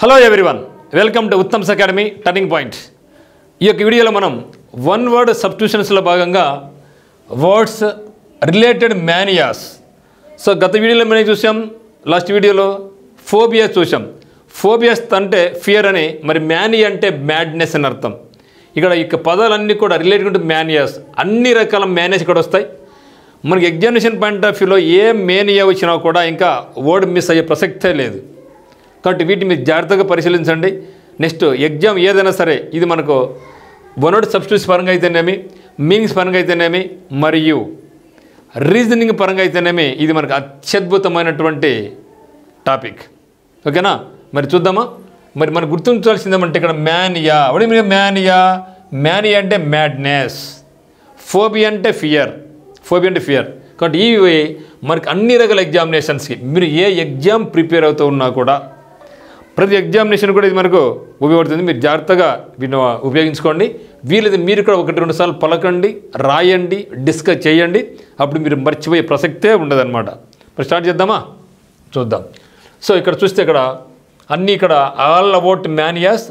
Hello everyone, welcome to Uttam's academy turning point. ఈ యొక్క వీడియోలో మనం వన్ వర్డ్ సబ్స్టిట్యూషన్స్లో భాగంగా వర్డ్స్ రిలేటెడ్ మేనియాస్. సో గత వీడియోలో మనం చూసాం, లాస్ట్ వీడియోలో ఫోబియాస్ చూసాం. ఫోబియాస్ అంటే ఫియర్ అని, మరి మేనియా అంటే మ్యాడ్నెస్ అని అర్థం. ఇక్కడ ఇక పదాలన్నీ కూడా రిలేటెడ్ టు మేనియాస్, అన్ని రకాల మేనియాస్ ఇక్కడ వస్తాయి. మనకి ఎగ్జామినేషన్ పాయింట్ ఆఫ్ వ్యూలో ఏ మేనియా వచ్చినా కూడా ఇంకా వర్డ్ మిస్ అయ్యే ప్రసక్తే లేదు. కాబట్టి వీటిని మీరు జాగ్రత్తగా పరిశీలించండి. నెక్స్ట్ ఎగ్జామ్ ఏదైనా సరే ఇది మనకు వన్ వర్డ్ సబ్స్టిట్యూట్స్ పరంగా అయితేనేమి, మీనింగ్స్ పరంగా అయితేనేమి, మరియు రీజనింగ్ పరంగా అయితేనేమి ఇది మనకు అత్యద్భుతమైనటువంటి టాపిక్. ఓకేనా, మరి చూద్దామా. మరి మనకు గుర్తుంచాల్సిందేమంటే ఇక్కడ మేనియా, మేనియా మేనియా అంటే మ్యాడ్నెస్, ఫోబియా అంటే ఫియర్, ఫోబియా అంటే ఫియర్. కాబట్టి ఇవి మనకి అన్ని రకాల ఎగ్జామినేషన్స్కి మీరు ఏ ఎగ్జామ్ ప్రిపేర్ అవుతూ ఉన్నా కూడా ప్రతి ఎగ్జామినేషన్ కూడా ఇది మనకు ఉపయోగపడుతుంది. మీరు జాగ్రత్తగా వీటిని ఉపయోగించుకోండి. వీలైతే మీరు కూడా 1-2 సార్లు పలకండి, రాయండి, డిస్కస్ చేయండి. అప్పుడు మీరు మర్చిపోయే ప్రసక్తే ఉండదన్నమాట. మరి స్టార్ట్ చేద్దామా, చూద్దాం. సో ఇక్కడ చూస్తే ఇక్కడ అన్నీ ఇక్కడ all about manias,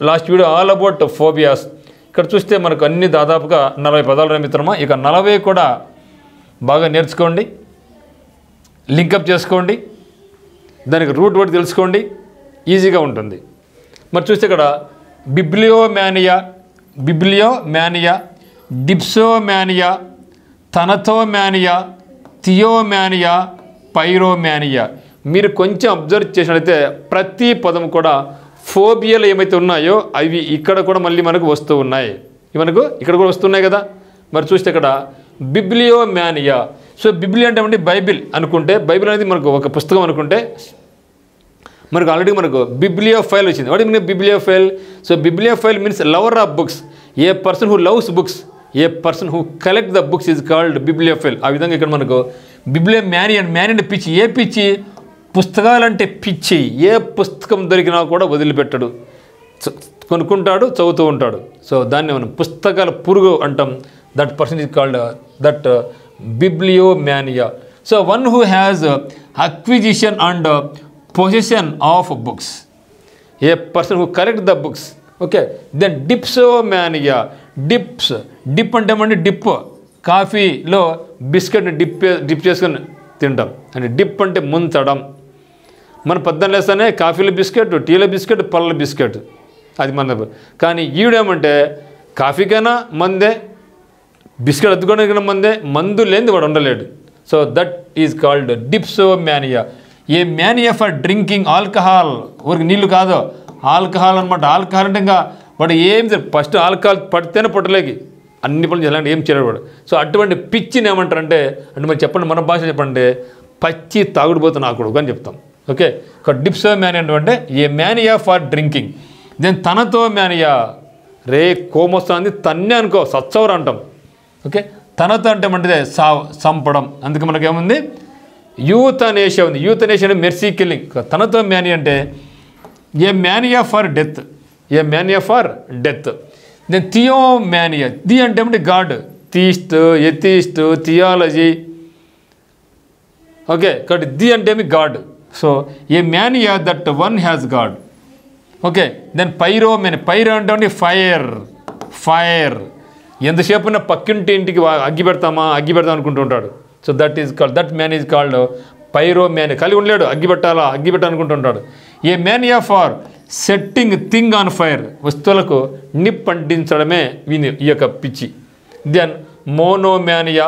last video all about phobias. ఇక్కడ చూస్తే మనకు అన్ని దాదాపుగా 40 పదాలు మిత్రమా. ఇక 40 కూడా బాగా నేర్చుకోండి, లింకప్ చేసుకోండి, దానికి రూట్ వర్డ్ తెలుసుకోండి, ఈజీగా ఉంటుంది. మరి చూస్తే ఇక్కడ బిబ్లియోమానియా, డిప్సోమానియా, థనథోమానియా, థియోమానియా, పైరోమానియా. మీరు కొంచెం అబ్జర్వ్ చేసినట్లయితే ప్రతి పదం కూడా ఫోబియాలు ఏమైతే ఉన్నాయో అవి ఇక్కడ కూడా మళ్ళీ మనకు వస్తూ ఉన్నాయి. మనకు ఇక్కడ కూడా వస్తున్నాయి కదా. మరి చూస్తే ఇక్కడ బిబ్లియోమానియా. సో బిబ్లియో అంటే బైబిల్ అనుకుంటే, బైబిల్ అనేది మనకు ఒక పుస్తకం అనుకుంటే, మనకు ఆల్రెడీ మనకు బిబ్లియోఫైల్ వచ్చింది. What mean bibliophile? So bibliophile means lover of books. A person who loves books, a person who collect the books is called bibliophile. ఆ విధంగా ఇక్కడ మనకు బిబ్లియోమానియా, మ్యాన్ అంటే పిచ్చి. ఏ పిచ్చి? పుస్తకాలంటే పిచ్చి. ఏ పుస్తకం దొరికినా కూడా వదిలిపెట్టడు, కొనుక్కుంటాడు, చదువుతూ ఉంటాడు. సో దాన్ని మనం పుస్తకాల పురుగు అంటాం. That person is called that bibliomania. So one who has acquisition and position of books, a person who collect the books. Okay, then dipsomania. Dip అంటే ఏమంటే డిప్, కాఫీలో బిస్కెట్ని డిప్ చేసుకొని తింటాం అంటే డిప్ అంటే ముంచడం. మన పొద్దున్న లేస్తానే కాఫీలో బిస్కెట్, టీలో బిస్కెట్, పళ్ళ బిస్కెట్, అది మన. కానీ ఈవిడేమంటే కాఫీకైనా మందే, బిస్కెట్ అద్దుకోవడానికైనా మందే, మందు లేనిది వాడు ఉండలేడు. So that is called dipsomania. A mania for drinking alcohol, ఊరికి నీళ్ళు కాదు, ఆల్కహాల్ అనమాట. ఆల్కహాల్ అంటే ఇంకా వాడు ఏం ఫస్ట్ ఆల్కహాల్ పడితేనే పొట్టలేకి అన్ని పనులు చేయాలంటే ఏం చేయడు వాడు. సో అటువంటి పిచ్చిని ఏమంటారంటే, అంటే మరి చెప్పండి, మన భాష చెప్పండి, పచ్చి తాగుడుపోతు నా కొడుకు అని చెప్తాం. ఓకే, డిప్సోమానియా అంటే a mania for drinking. Then థనథోమానియా, రే కోమొస్తుంది తన్నే అనుకో, సచ్చవరు అంటాం. ఓకే, తనతో అంటే ఏమంటే చంపడం. అందుకే మనకేముంది యూతనేషియా ఉంది. యూతనేషియా అంటే మెర్సీ కిల్లింగ్. థనథోమానియా అంటే a mania for death, a mania for death. Then theomania, థి అంటే ఏమంటే god, theist, atheist, theology. Okay, కాబట్టి ది అంటే ఏమి god. So a mania that one has god. Okay, then pyromania. Pyro అంటే ఫైర్. ఎంతసేపు ఉన్న పక్కింటి ఇంటికి అగ్గి పెడతాం అనుకుంటూ ఉంటాడు. So that is called, that man is called pyromania. కలిగి ఉండలేడు, అగ్గి పెట్టాలనుకుంటుంటాడు. A mania for setting thing on fire, వస్తువులకు నిప్ అంటించడమే ఈ యొక్క పిచ్చి. Then monomania,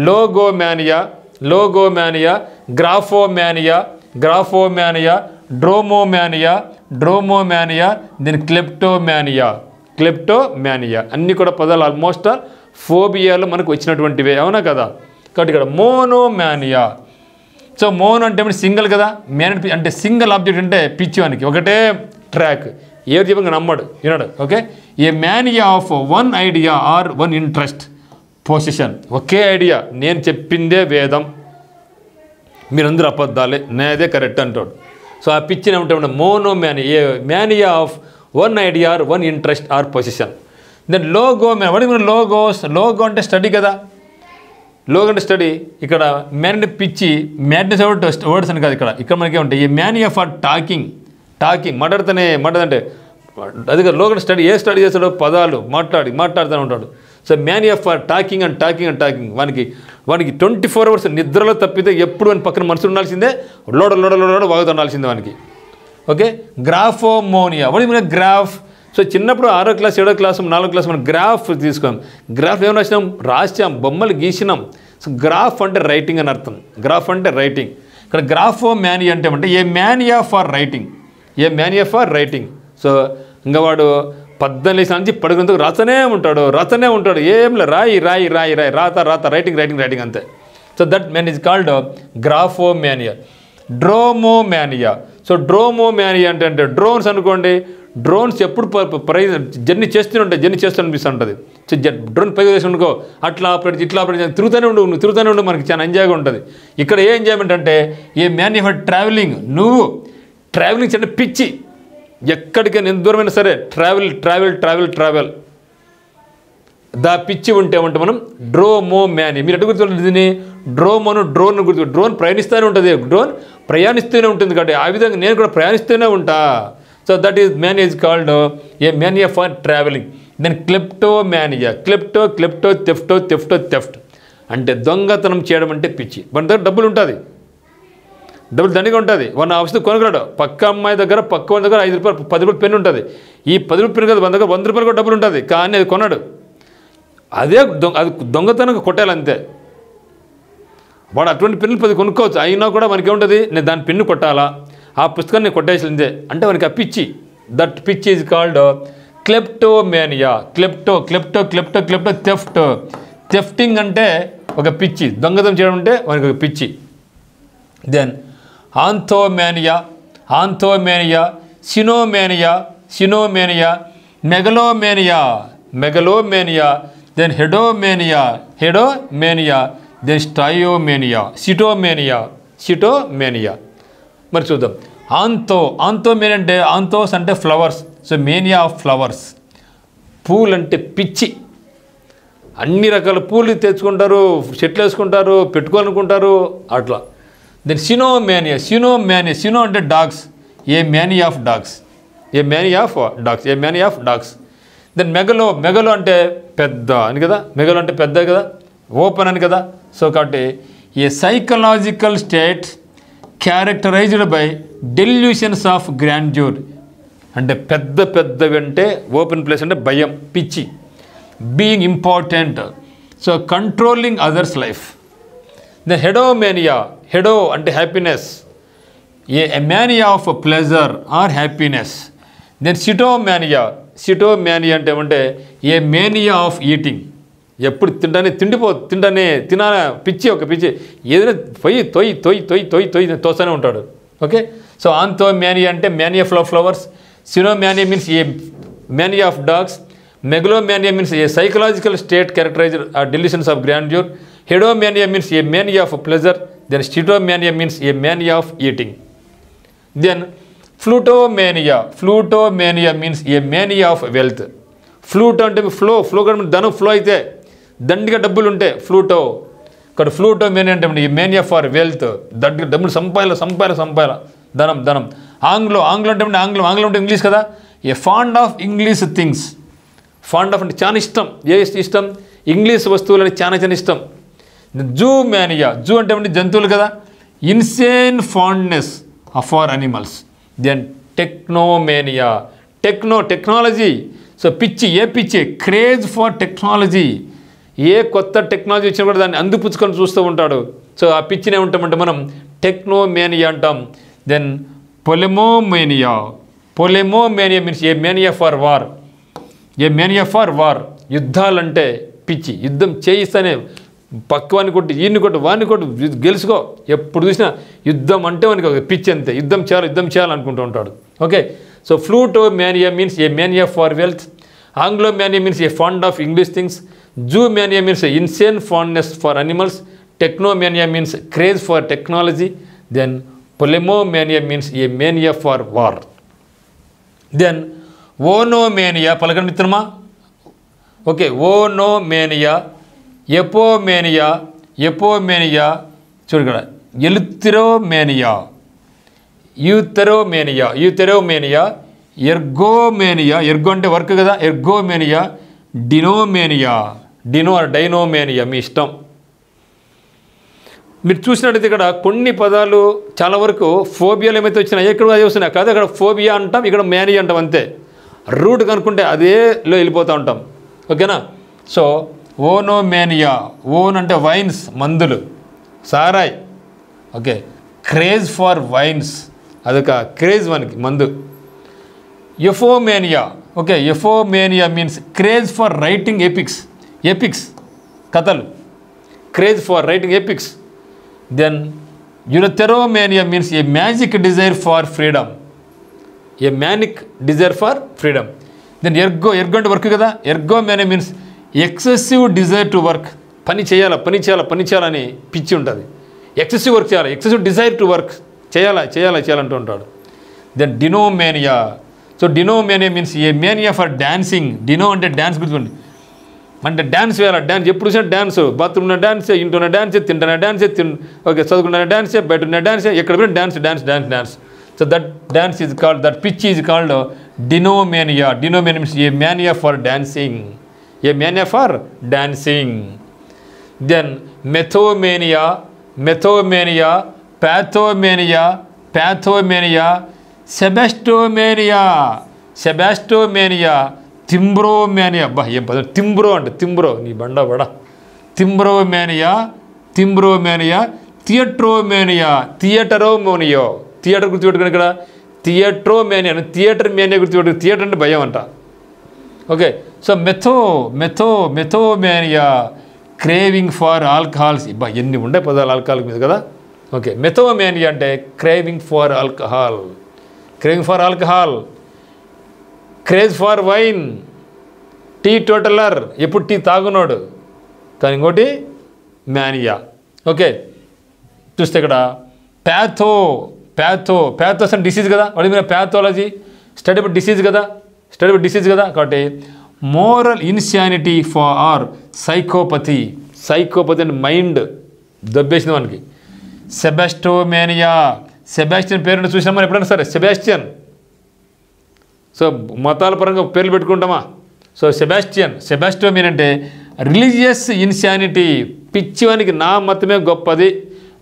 logomania, graphomania, dromomania, then kleptomania. అన్నీ కూడా పదాలు ఆల్మోస్ట్ ఫోబియాలు మనకు వచ్చినటువంటివే, అవునా కదా. కాబట్టి ఇక్కడ మోనోమానియా. సో మోనో అంటే సింగిల్ కదా, మ్యాన్ అంటే సింగిల్ ఆబ్జెక్ట్ అంటే పిచ్చివానికి ఒకటే ట్రాక్, ఏది చెప్పంగా నమ్మడు, వినడు. Okay, a mania of one idea or one interest position. ఒకే ఐడియా, నేను చెప్పిందే వేదం, మీరందరూ అబద్ధాలే, నేదే కరెక్ట్ అంటాడు. సో ఆ పిచ్చిని ఏమంటే monomania, a mania of one idea or one interest or position. Then logo అంటే స్టడీ కదా. లోగంటే స్టడీ ఇక్కడ మ్యాన్ అంటే పిచ్చి, మ్యాడ్నెస్ వర్డ్స్ అని కాదు, ఇక్కడ మనకి ఉంటాయి. ఈ మ్యానియా ఫర్ టాకింగ్ మాట్లాడుతుంటే అది లోగంటే స్టడీ ఏ స్టడీ చేస్తాడో పదాలు మాట్లాడుతూనే ఉంటాడు. So mania for talking and talking వానికి 24 hours నిద్రలో తప్పితే ఎప్పుడు అని పక్కన మనుషులు ఉండాల్సిందే, లోడ వాగుతూ ఉండాల్సిందే వానికి. ఓకే, గ్రాఫోమోనియా వాడి మన గ్రాఫ్. సో చిన్నప్పుడు 6వ క్లాస్ 7వ క్లాస్ 4వ క్లాస్ మనం గ్రాఫ్ తీసుకోం. గ్రాఫ్ ఏమైనా రాసాం బొమ్మలు గీసినాం. సో గ్రాఫ్ అంటే రైటింగ్ అని అర్థం. గ్రాఫ్ అంటే రైటింగ్. ఇక్కడ గ్రాఫోమానియా అంటే ఏ మ్యానియా ఫర్ రైటింగ్. సో ఇంకా వాడు 14 నుంచి పడుకునేందుకు రాతనే ఉంటాడు. ఏంలే రాయి రాత రైటింగ్ అంతే. So that man is called graphomania. Dromomania. So dromomania అంటే డ్రోన్స్ అనుకోండి, డ్రోన్స్ ఎప్పుడు జర్నీ చేస్తూ అనిపిస్తుంటుంది. సో డ్రోన్ పైకి వేసి అనుకో అట్లా ఆపరేట్ ఇట్లా ఆపరేట్ తిరుగుతూనే ఉండు మనకి చాలా ఎంజాయ్గా ఉంటుంది. ఇక్కడ ఏ ఎంజాయ్మెంట్ అంటే ఏ మ్యాన్ ఫర్ ట్రావెలింగ్. నువ్వు ట్రావెలింగ్ చిన్న పిచ్చి, ఎక్కడికైనా ఎంత దూరమైనా సరే ట్రావెల్ దా పిచ్చి ఉంటే మనం డ్రోమోమానియా. మీరు ఎటు గుర్తుంటుంది దీన్ని? డ్రోన్ గుర్తు. డ్రోన్ ప్రయాణిస్తూనే ఉంటుంది కాబట్టి ఆ విధంగా నేను కూడా ప్రయాణిస్తూనే ఉంటా. So that is man is called a mania for travelling. Then kleptomania. Theft అంటే దొంగతనం చేయడం అంటే పిచ్చి. మన దగ్గర డబ్బులు ఉంటుంది, డబ్బులు దండిగా ఉంటుంది, వాడిని ఆ వస్తువు కొనగలడు. పక్క అమ్మాయి దగ్గర పక్క వాళ్ళ దగ్గర 5 రూపాయలు 10 రూపాయలు పెన్ను ఉంటుంది. ఈ 10 రూపాయలు కదా మన దగ్గర 100 రూపాయలు కూడా డబ్బులు ఉంటుంది, కానీ అది కొనడు. అది దొంగతనంగా కొట్టాలంతే. వాడు అటువంటి పెన్నులు 10 కొనుక్కోవచ్చు, అయినా కూడా మనకి ఏముంటుంది, నేను దాని పెన్ను కొట్టాలా, ఆ పుస్తకాన్ని నేను కొట్టేసిందే అంటే మనకి ఆ పిచ్చి. That pitch is called kleptomania. Thefting అంటే ఒక పిచ్చి, దొంగతనం చేయడం అంటే మనకి ఒక పిచ్చి. దెన్ ఆంథోమానియా. సినోమానియా. మెగలోమానియా. దెన్ హెడోమానియా. దెన్ సిటోమేనియా. మరి చూద్దాం. ఆంథోమేనియా అంటే ఆంథోస్ అంటే flowers. So mania of flowers, పూలు అంటే పిచ్చి. అన్ని రకాల పూలు తెచ్చుకుంటారు, చెట్లు వేసుకుంటారు, పెట్టుకోవాలనుకుంటారు అట్లా. దెన్ సినో అంటే dogs. A mania of dogs. Then megalo అంటే పెద్ద అని కదా, ఓపెన్ అని కదా. సో కాబట్టి a psychological state characterized by delusions of grandeur. అంటే పెద్దవి అంటే ఓపెన్ ప్లేస్ అంటే భయం, పిచ్చి. Being important, so controlling others life. The hedomania. Hedo అంటే happiness, a mania of pleasure or happiness. Then sitomania అంటే ఏమంటే ఏ మేనియా ఆఫ్ ఈటింగ్. ఎప్పుడు తినాలా పిచ్చి, ఒక పిచ్చి. ఏదైనా తోస్తూనే ఉంటాడు. ఓకే, సో ఆంథోమానియా అంటే mania of flowers. Cynomania means a mania of dogs. Megalomania means a psychological state characterized or delusions of grandeur. Hedomania means a mania of pleasure. Then sitomania means a mania of eating. Then plutomania means a mania of wealth. Pluto అంటే flow కూడా ధనం flow అయితే దండిగా డబ్బులు ఉంటే ఫ్లూటో. ఇక్కడ ఫ్లూటోమానియా అంటే ఈ మానియా ఫర్ వెల్త్, డబ్బులు సంపాయాల ధనం. ఆంగ్లం అంటే ఇంగ్లీష్ కదా. A fond of English things. Fond of అంటే చాలా ఇష్టం. ఇష్టం ఇంగ్లీష్ వస్తువులని చాలా ఇష్టం. జూమానియా అంటే జంతువులు కదా. Insane fondness for animals. Then technomania. Technology. So పిచ్చి, ఏ పిచ్చి? Craze for technology. ఏ కొత్త టెక్నాలజీ వచ్చినా కూడా దాన్ని అందిపుచ్చుకొని చూస్తూ ఉంటాడు. సో ఆ పిచ్చినే ఉంటామంటే మనం టెక్నోమేనియా అంటాం. Then polemomania means a mania for war. యుద్ధాలంటే పిచ్చి. యుద్ధం చేయిస్తానే పక్కవాన్ని కొట్టి, వాడిని కొట్టు, గెలుచుకో. ఎప్పుడు చూసినా యుద్ధం అంటే మనకి ఒక పిచ్చి అంతే. యుద్ధం చేయాలనుకుంటూ ఉంటాడు. Okay, so plutomania means a mania for wealth. Anglomania means a fond of English things. Zoomania means insane fondness for animals. Technomania means craze for technology. Then polemomania means a mania for war. Then oenomania. పలకండి మిత్రమా. Okay, ఓనోమేనియా, ఎపోమేనియా, ఎపోమేనియా, చూడు ఇక్కడ ఎలుథెరోమేనియా, యూథెరోమేనియా, ఎర్గోమేనియా, Ergo అంటే work కదా, ఎర్గోమేనియా, డైనోమేనియా మీ ఇష్టం. మీరు చూసినట్టయితే ఇక్కడ కొన్ని పదాలు చాలా వరకు ఫోబియాలు ఏమైతే వచ్చినాయి ఎక్కడ అదే వస్తున్నాయి కాదు, అక్కడ ఫోబియా అంటాం, ఇక్కడ మేనియా అంటాం అంతే. రూట్ కనుక్కుంటే అదేలో వెళ్ళిపోతూ ఉంటాం. ఓకేనా? సో ఓనోమేనియా, ఓన్ అంటే వైన్స్ మందులు, సారాయ్. ఓకే, క్రేజ్ ఫర్ వైన్స్, అదొక క్రేజ్ మనకి మందు. Epomania, okay, epomania means craze for writing epics కథలు, craze for writing epics. Then eleutheromania means a magic desire for freedom, then ergo అంటే వర్క్ కదా, ergomania means excessive desire to work, పని చేయాలని పిచ్చి ఉంటుంది, ఎక్సెసివ్ వర్క్ చేయాలి, excessive desire to work, చేయాలంటూ ఉంటాడు. Then dinomania, so dinomania means a mania for dancing. Dino అంటే డ్యాన్స్, గుర్తుకోండి, అంటే డ్యాన్స్ వేయాలి, డాన్స్ ఎప్పుడు చూసినా డ్యాన్స్, బాత్రూమ్లో డ్యాన్స్, ఇంట్లో డ్యాన్స్, తింటున్న డ్యాన్స్, ఓకే చదువుకున్న డ్యాన్స్, బయట ఉన్న డ్యాన్స్, ఎక్కడ పోయినా dance. So that dance is called, that pitch is called dinomania. Dinomania means a mania for dancing. Then methomania, pathomania, sebastomania, timbromania. అబ్బా ఏం పదం, తింబ్రో నీ బండా థింబ్రోమేనియా, థియేటర్ గుర్తుపెట్టుకుని ఇక్కడ థియేట్రోమేనియా, థియేటర్ గుర్తుపెట్టుకుని, థియేటర్ అంటే భయం అంట. Okay, so methomania, craving for alcohols. ఇబ్బా ఎన్ని ఉండే పదాలు ఆల్కహాల్ మీద కదా. ఓకే, మెథోమేనియా అంటే craving for alcohol, craze for wine, teetotaller, ఎప్పుడు టీ తాగునోడు. కానీ ఇంకోటి మేనియా. ఓకే, చూస్తే ఇక్కడ ప్యాథోస్ అంటే డిసీజ్ కదా, వాడి మీద ప్యాథాలజీ, స్టడీ అబౌట్ డిసీజ్ కదా. కాబట్టి మోరల్ ఇన్సానిటీ ఫర్ సైకోపతి అంటే మైండ్ దొబ్బేసింది మనకి. సెబాస్టియన్ పేరుని చూసినా మనం ఎప్పుడైనా సరే, సో మతాల పరంగా పేర్లు పెట్టుకుంటామా. సో సెబాస్టియన్ అంటే రిలీజియస్ ఇన్సానిటీ, పిచ్చివానికి నా మతమే గొప్పది,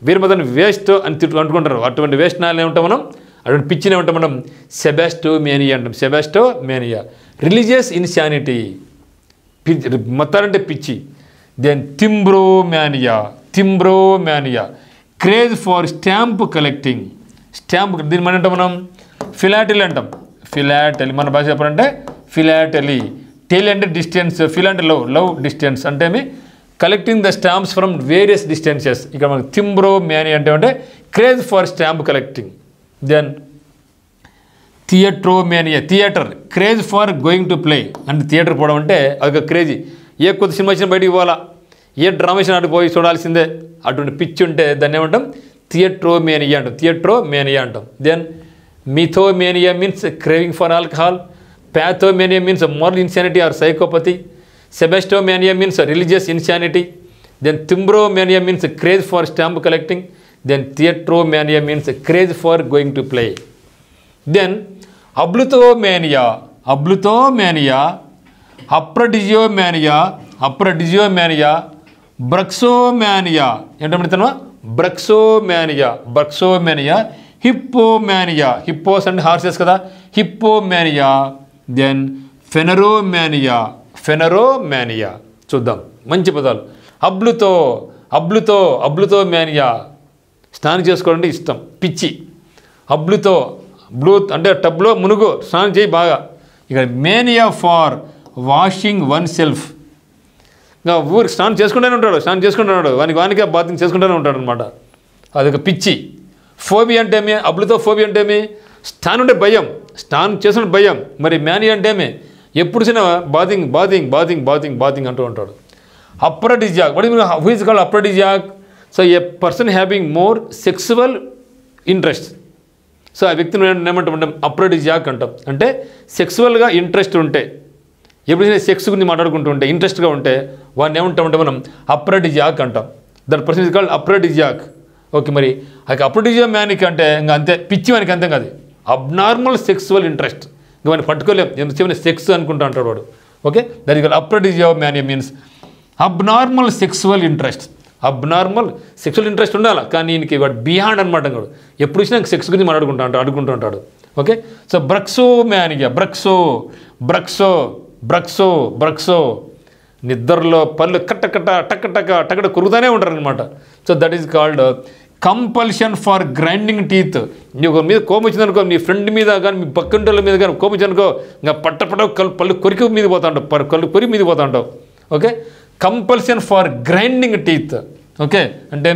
వీరి మతాన్ని వేస్ట్ అని అంటుకుంటారు. అటువంటి వేస్ట్ నాలు ఏమంటాం మనం, అటువంటి పిచ్చిని ఏమంటాం మనం, సెబాస్టోమేనియా అంటాం. రిలీజియస్ ఇన్సానిటీ, మతాలంటే పిచ్చి. Then timbromania, craze for stamp collecting. దీన్ని మనం అంటాం మనం ఫిలాటలీ అంటాం. మన భాష చెప్పాలంటే ఫిలాటలీ. టెలి అంటే డిస్టెన్స్, ఫిల్ అంటే లవ్ డిస్టెన్స్ అంటే collecting the stamps from various distances. ఇక్కడ మనకు థింబ్రోమేనియా అంటే craze for stamp collecting. Then theatromania, craze for going to play, అంటే థియేటర్ పోవడం అంటే అదొక క్రేజీ. ఏ కొత్త సినిమా వచ్చినా బయటికి పోవాలా, ఏ డ్రామా వచ్చినా అటు పోయి చూడాల్సిందే, అటువంటి పిచ్చి ఉంటే దాన్ని ఏమంటాం, థియేట్రోమేనియా అంటాం. Then mythomania means craving for alcohol, pathomania means moral insanity or psychopathy, sebastomania means religious insanity, then timbromania means craze for stamp collecting, then theatromania means craze for going to play. Then ablutomania, aphrodisiomania, bruxomania, ఏంటంటే bruxomania, హిప్పోమేనియా, hippos అంటే horses కదా, హిప్పోమేనియా. Then ఫెనరోమేనియా. చూద్దాం మంచి పదాలు. అబ్లుతోమేనియా, స్నానం చేసుకోవాలంటే ఇష్టం, పిచ్చి. బ్లూ అంటే టబ్లో మునుగు, స్నానం చేయి బాగా. ఇక్కడ mania for washing one self, ఇంకా ఊరికి స్నానం చేసుకుంటూనే ఉంటాడు, వానికే బాతింగ్ చేసుకుంటూనే ఉంటాడు అనమాట. అదొక పిచ్చి. ఫోబియా అంటే ఏమి, ఫోబియా అంటే ఏమి, స్నానం అంటే భయం, స్నానం చేసుకుంటే భయం. మరి మేనియా అంటే ఏమి, ఎప్పుడు చిన్న బాతింగ్ అంటూ ఉంటాడు. Aphrodisiac, who is called aphrodisiac? So a person having more sexual interest. So ఆ వ్యక్తిని ఏమంటాం, అప్రడిజియాక్ అంటాం. అంటే సెక్సువల్గా ఇంట్రెస్ట్ ఉంటే, ఎప్పుడైనా సెక్స్ గురించి మాట్లాడుకుంటూ ఉంటే, ఇంట్రెస్ట్గా ఉంటే వాడిని ఏమంటామంటే మనం అప్రడిజియాక్ అంటాం. That person is called aphrodisiac. Okay, మరి అప్రోడిజియాక్ అంటే ఇంకా అంతే, పిచ్చి వానికి అంతే కాదు, అబ్నార్మల్ సెక్సువల్ ఇంట్రెస్ట్. ఇంకా వాడిని పట్టుకోలేం, ఎంతసేపు సెక్స్ అనుకుంటా అంటాడు వాడు. Okay, that is called aphrodisiac mania means abnormal sexual interest. Abnormal sexual interest ఉండాలి, కానీ ఈయనకి వాడు బియాండ్ అనమాట. వాడు ఎప్పుడు చూసినా సెక్స్ గురించి అడుగుంటూ ఉంటాడు. ఓకే, సో బ్రక్సోమ్యానియా, బ్రక్సో నిద్రలో పళ్ళు టక్క కొరుకుతానే ఉంటారు అనమాట. So that is called compulsion for grinding teeth. నీకు మీద కోపం వచ్చిందనుకో, నీ ఫ్రెండ్ మీద కానీ మీ పక్కంటోళ్ళ మీద కానీ కోపం వచ్చిందనుకో, ఇంకా పళ్ళు కొరికి మీద పోతా ఉంటావు, కళ్ళు కొరికి మీద పోతా ఉంటావు. Okay, compulsion for grinding teeth. Okay, అంటే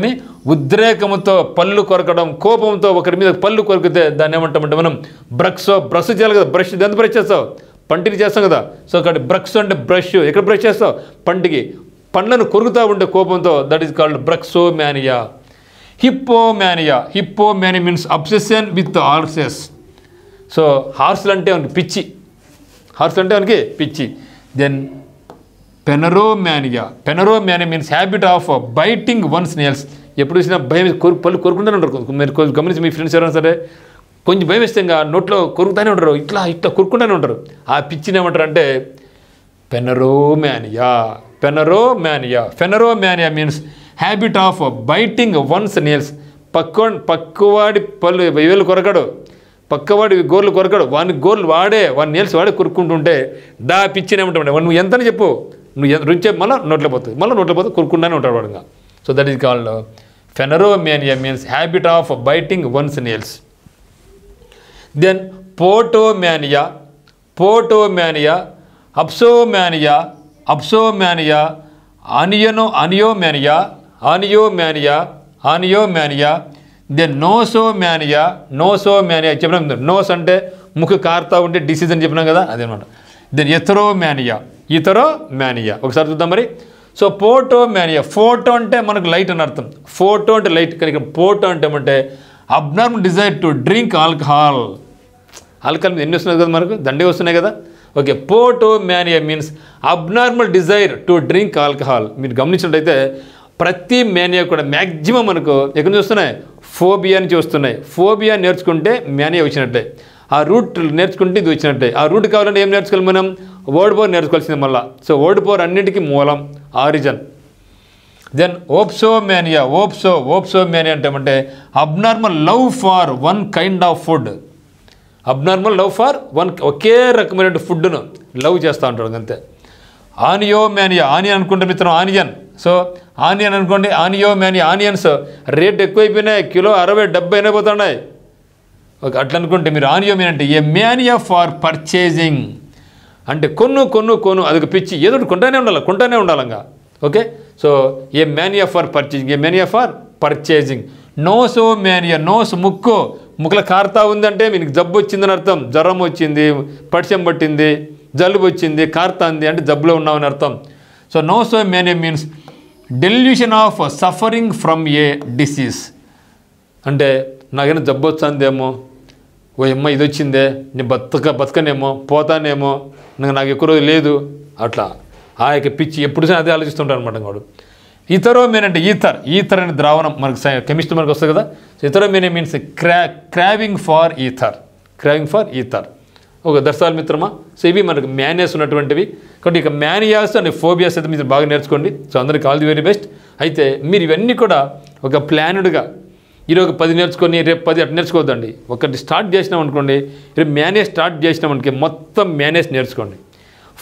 ఉద్రేకముతో పళ్ళు కొరకడం, కోపంతో ఒకరి మీద పళ్ళు కొరికితే దాన్ని ఏమంటామంటే మనం బ్రష్ చేయాలి కదా. బ్రష్ ఎంత బ్రష్ చేస్తావు, పంటికి చేస్తాం కదా. సో కాబట్టి బ్రష్ అంటే బ్రష్ ఎక్కడ బ్రష్ చేస్తావు, పంటికి. పండ్లను కొరుకుతూ ఉంటే కోపంతో, that is called bruxomania. Hippomania means obsession with horses. So హార్స్లు అంటే వానికి పిచ్చి. Then phaneromania means habit of biting one's nails. ఎప్పుడు చూసినా భయం, పళ్ళు కొరుకుంటూనే ఉంటారు. మీరు గమనించి మీ ఫ్రెండ్స్ ఎవరైనా సరే కొంచెం భయం వేస్తే ఇంకా నోట్లో కొరుకుతానే ఉంటారు, ఇట్లా కొరుకుంటూనే ఉంటారు. ఆ పిచ్చిని ఏమంటారు అంటే phaneromania means habit of biting one's nails. పక్కవాడి పళ్ళు వేలు కొరకడు, పక్కవాడి గోర్లు కొరకడు, వాని నెయిల్స్ వాడే కొరుక్కుంటుంటే దా పిచ్చిని ఏమంటాడు, నువ్వు ఎంతని చెప్పు, నువ్వు రుచి మళ్ళీ నోట్లో పోతుంది కొరుక్కుంటానే ఉంటాడు వాడుగా. So that is called phaneromania means habit of biting one's nails. Then potomania, opsomania, oniomania. Then nosomania చెప్పినాం. నోస్ అంటే ముక్కు కారుతా ఉంటే డిసీజ్ అని చెప్పినాం కదా, అదేనమాట. దెన్ ఎథరోమ్యానియా. ఒకసారి చూద్దాం మరి. సో పోటోమ్యానియా, ఫోటో అంటే మనకు లైట్ అని అర్థం, ఫోటో అంటే లైట్. కానీ ఇక్కడ పోటో అంటే ఏమంటే abnormal desire to drink alcohol ఎన్ని వస్తున్నాయి కదా మనకు, దండే వస్తున్నాయి కదా. Okay, potomania means abnormal desire to drink alcohol. మీరు గమనించినట్టయితే ప్రతి మేనియా కూడా మ్యాక్సిమం మనకు ఎక్కడ నుంచి వస్తున్నాయి, ఫోబియా నుంచి వస్తున్నాయి. ఫోబియా నేర్చుకుంటే మేనియా వచ్చినట్టే, ఆ రూట్ నేర్చుకుంటే ఇది వచ్చినట్టే. ఆ రూట్ కావాలంటే ఏం నేర్చుకోవాలి మనం, వర్డ్ పవర్ నేర్చుకోవాల్సింది మళ్ళీ. సో వర్డ్ పవర్ అన్నిటికీ మూలం, ఆరిజిన్. దెన్ ఓప్సోమ్యానియా అంటే abnormal love for one kind of food. ఒకే రకమైన ఫుడ్ను లవ్ చేస్తూ ఉంటాడు అంతే. ఆనియోమ్యానియా, ఆనియన్ అనుకుంటే మిత్రం ఆనియన్. సో ఆనియన్ అనుకోండి, ఆనియోమ్యానియా, ఆనియన్స్ రేట్ ఎక్కువైపోయినాయి, కిలో 60-70 అయిపోతున్నాయి. ఓకే, అట్లా అనుకుంటే మీరు ఆనియోమ్యానియా అంటే ఏ మ్యానియా ఫార్ పర్చేజింగ్ అంటే కొను అదొక పిచ్చి, ఏదో కొంటానే ఉండాలంగా. Okay, so a mania for purchasing. Nosomania, ముక్కుల కారుతా ఉందంటే మీకు జబ్బు వచ్చిందని అర్థం. జ్వరం వచ్చింది, పడిశం పట్టింది, జలుబు వచ్చింది, కారుతాంది అంటే జబ్బులో ఉన్నామని అర్థం. So nosomania means delusion of suffering from a disease. అంటే నాకైనా జబ్బు వచ్చిందేమో, ఓ అమ్మ ఇది వచ్చిందే, నేను బతకనేమో, పోతానేమో, నాకు ఎక్కువ రోజు లేదు, అట్లా ఆ యొక్క పిచ్చి ఎప్పుడు అదే ఆలోచిస్తుంటారు అనమాట వాడు. ఇథరోమ్యానియా అంటే ఈథర్ అనే ద్రావణం మనకు కెమిస్ట్రీ మనకు వస్తుంది కదా. So etheromania means craving for ether. Okay, దర్శనాలు మిత్రమా. సో ఇవి మనకు మ్యానియాస్ ఉన్నటువంటివి. కాబట్టి ఇక మ్యానియాస్ అండ్ ఫోబియాస్ అయితే మీరు బాగా నేర్చుకోండి. సో అందరికీ ఆల్ ది వెరీ బెస్ట్. అయితే మీరు ఇవన్నీ కూడా ఒక ప్లాన్డ్గా ఈరోజు 10 నేర్చుకొని రేపు 10 అట్లా నేర్చుకోవద్దండి. ఒకటి స్టార్ట్ చేసినాం అనుకోండి, రేపు మేనేజ్ స్టార్ట్ చేసినామనుకో మొత్తం మేనేజ్ నేర్చుకోండి.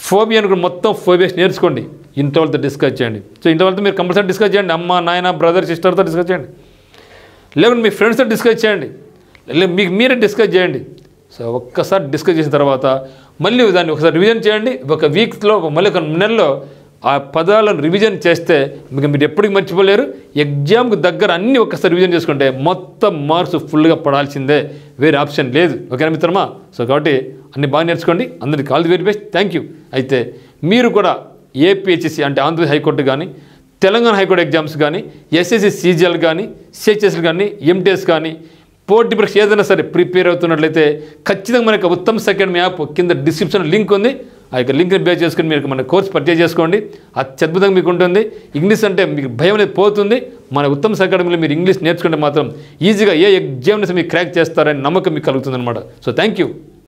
ఫోబియా అనుకోండి, మొత్తం ఫోబియాస్ నేర్చుకోండి. ఇంట్లో వాళ్ళతో డిస్కస్ చేయండి. సో ఇంట్లో వాళ్ళతో మీరు కంపల్సరీ డిస్కస్ చేయండి. అమ్మ, నాయన, బ్రదర్, సిస్టర్తో డిస్కస్ చేయండి, లేకుంటే మీ ఫ్రెండ్స్తో డిస్కస్ చేయండి, మీకు మీరే డిస్కస్ చేయండి. సో ఒక్కసారి డిస్కస్ చేసిన తర్వాత మళ్ళీ దాన్ని ఒకసారి రివిజన్ చేయండి. ఒక వీక్లో మళ్ళీ ఒక నెలలో ఆ పదాలను రివిజన్ చేస్తే మీరు ఎప్పటికీ మర్చిపోలేరు. ఎగ్జామ్కి దగ్గర అన్నీ ఒక్కసారి రివిజన్ చేసుకుంటే మొత్తం మార్క్స్ ఫుల్గా పడాల్సిందే, వేరే ఆప్షన్ లేదు. ఓకేనా మిత్రమా. సో కాబట్టి అన్ని బాగా నేర్చుకోండి. అందరికీ all the very best. Thank you. అయితే మీరు కూడా ఏపీహెచ్ఎస్సీ అంటే ఆంధ్రప్రదేశ్ హైకోర్టు కానీ, తెలంగాణ హైకోర్టు ఎగ్జామ్స్ కానీ, ఎస్ఎస్సి సీజీఎల్ కానీ, సిహెచ్ఎస్ఎల్ కానీ, ఎంటీఎస్ కానీ, పోటీ పరీక్ష ఏదైనా సరే ప్రిపేర్ అవుతున్నట్లయితే ఖచ్చితంగా మనకి ఉత్తమ్ అకాడమీ యాప్ కింద డిస్క్రిప్షన్ లింక్ ఉంది, ఆ యొక్క లింక్ని బేస్ చేసుకుని మీరు మన కోర్స్ పర్చేజ్ చేసుకోండి. అత్యద్భుతంగా మీకు ఉంటుంది. ఇంగ్లీష్ అంటే మీకు భయం అనేది పోతుంది. మన ఉత్తమ అకాడమీలో మీరు ఇంగ్లీష్ నేర్చుకుంటే మాత్రం ఈజీగా ఏ ఎగ్జామ్ని మీకు క్రాక్ చేస్తారని నమ్మకం మీకు కలుగుతుంది అనమాట. So thank you.